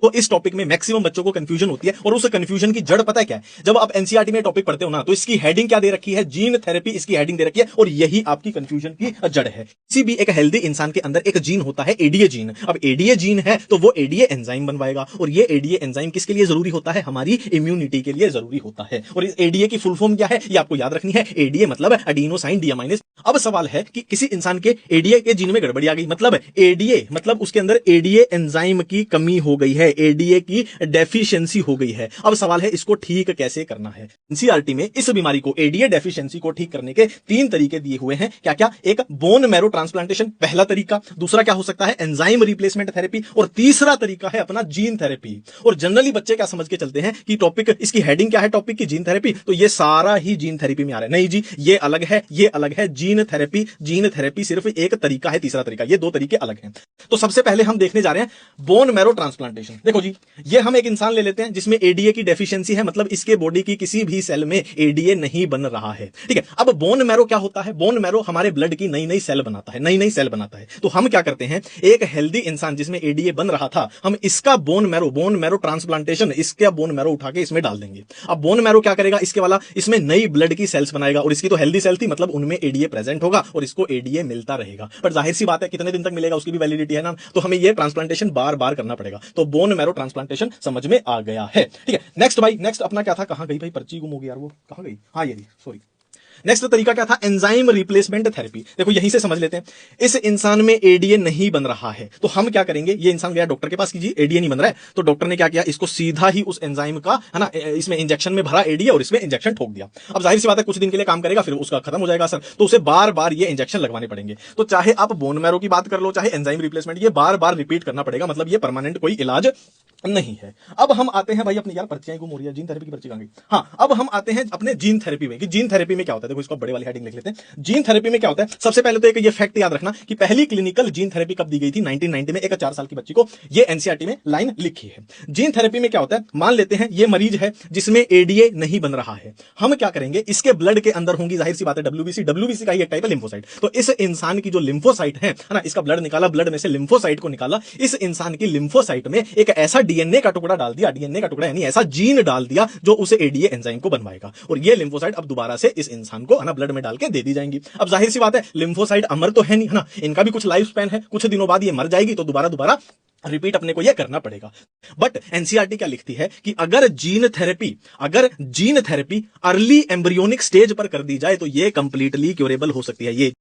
तो इस टॉपिक में मैक्सिमम बच्चों को कंफ्यूजन होती है और उस कंफ्यूजन की जड़ पता है क्या है? जब आप एनसीईआरटी में टॉपिक पढ़ते हो ना, तो इसकी हेडिंग क्या दे रखी है? जीन थेरेपी इसकी हेडिंग दे रखी है और यही आपकी कंफ्यूजन की जड़ है। किसी भी एक हेल्दी इंसान के अंदर एक जीन होता है, एडीए जीन। अब एडीए जीन है तो वो एडीए एंजाइम बनवाएगा और ये एडीए एंजाइम किसके लिए जरूरी होता है? हमारी इम्यूनिटी के लिए जरूरी होता है। और इस एडीए की फुल फॉर्म क्या है ये आपको याद रखनी है। एडीए मतलब एडिनोसाइन डियामाइनेज। अब सवाल है कि किसी इंसान के एडीए के जीन में गड़बड़ी आ गई, मतलब एडीए मतलब उसके अंदर एडीए एंजाइम की कमी हो गई है, एडीए की डेफिशिएंसी हो गई है। अब सवाल है इसको ठीक कैसे करना है। एनसीईआरटी में इस बीमारी को, एडीए डेफिशिएंसी को ठीक करने के 3 तरीके दिए हुए हैं। क्या क्या? एक बोन मैरो ट्रांसप्लांटेशन पहला तरीका, दूसरा क्या हो सकता है? एंजाइम रिप्लेसमेंट थेरेपी, और तीसरा तरीका है अपना जीन थेरेपी। और जनरली बच्चे क्या समझ के चलते हैं कि टॉपिक, इसकी हेडिंग क्या है टॉपिक की? जीन थेरेपी, तो ये सारा ही जीन थेरेपी में आ रहा है। नहीं जी, ये अलग है, ये अलग है। जीन थेरेपी सिर्फ एक तरीका है, तीसरा तरीका, ये 2 तरीके अलग हैं। तो सबसे पहले हम देखने जा रहे हैं बोन मैरो ट्रांसप्लांटेशन। देखो जी, ये हम एक इंसान ले लेते हैं जिसमें एडीए की डेफिशिएंसी है, मतलब इसके बॉडी की किसी भी सेल में एडीए नहीं बन रहा है। ठीक है, अब बोन मैरो क्या होता है? बोन मैरो हमारे ब्लड की नई नई सेल बनाता है, नई नई सेल बनाता है। तो हम क्या करते हैं, एक हेल्दी इंसान जिसमें एडीए बन रहा था, हम इसका बोन मैरो ट्रांसप्लांटेशन, इसका बोन मैरो उठा के इसमें डाल देंगे। अब बोन मैरो क्या करेगा? इसके वाला इसमें नई ब्लड की सेल्स बनाएगा और इसकी तो हेल्दी सेल थी, मतलब उनमें एडीए प्रेजेंट होगा और इसको एडीए मिलता रहेगा। पर जाहिर सी बात है कितने दिन तक मिलेगा उसकी भी वैलिडिटी है ना, तो हमें ये ट्रांसप्लांटेशन बार बार करना पड़ेगा। तो बोन मैरो ट्रांसप्लांटेशन समझ में आ गया है। ठीक है, नेक्स्ट भाई, नेक्स्ट अपना क्या था? कहां गई भाई पर्ची? गुम हो गई यार, वो कहां गई? हाँ ये सॉरी। नेक्स्ट तरीका क्या था? Enzyme replacement therapy. देखो यहीं से समझ लेते हैं। इस इंसान में एडीए नहीं बन रहा है तो हम क्या करेंगे? ये इंसान गया डॉक्टर के पास की जी एडीए नहीं बन रहा है, तो डॉक्टर ने क्या किया? इसको सीधा ही उस एंजाइम का, है ना, इसमें इंजेक्शन में भरा एडीए और इसमें इंजेक्शन ठोक दिया। अब जाहिर सी बात है कुछ दिन के लिए काम करेगा, फिर उसका खत्म हो जाएगा असर, तो उसे बार बार ये इंजेक्शन लगवाने पड़ेंगे। तो चाहे आप बोन मैरो की बात कर लो, चाहे एंजाइम रिप्लेसमेंट, ये बार बार रिपीट करना पड़ेगा, मतलब ये परमानेंट कोई इलाज नहीं है। अब हम आते हैं भाई अपनी, यार पर्चियां गुम हो रही है, जीन थेरेपी की पर्ची कहां गई? हाँ, अब हम आते हैं अपने जीन थेरेपी में कि जीन थेरेपी में क्या होता है। देखो इसको बड़े वाली हेडिंग लिख लेते हैं। जीन थेरेपी में क्या होता है? सबसे पहले तो एक ये फैक्ट याद रखना कि पहली क्लिनिकल जीन थेरेपी कब दी गई थी? 1990 में, एक 4 साल की बच्ची को। ये एनसीईआरटी में लाइन लिखी है। जीन थेरेपी में क्या होता है? मान लेते हैं ये मरीज है जिसमें एडीए नहीं बन रहा है। हम क्या करेंगे? इसके ब्लड के अंदर होंगी, जाहिर सी बात है, डब्ल्यूबीसी का ही एक टाइप है लिम्फोसाइट। तो इस इंसान की जो लिम्फोसाइट है ना, इसका ब्लड निकाला, ब्लड में से लिम्फोसाइट को निकाला, इस इंसान की लिम्फोसाइट में एक ऐसा डीएनए का टुकड़ा डाल दिया, डीएनए का टुकड़ा यानी ऐसा जीन डाल दिया जो उसे एडीए एंजाइम को बनवाएगा, और ये लिम्फोसाइट अब दोबारा से इस इंसान को, है ना, ब्लड में डाल के दे दी जाएंगी। अब जाहिर सी बात है लिम्फोसाइट अमर तो है नहीं, है ना, इनका भी कुछ लाइफ स्पैन है, कुछ दिनों बाद ये मर जाएगी, तो दोबारा दोबारा रिपीट अपने को ये करना पड़ेगा। बट एनसीईआरटी क्या लिखती है कि अगर gene therapy early embryonic stage पर कर दी जाए तो ये कंप्लीटली क्योरेबल हो सकती है। ये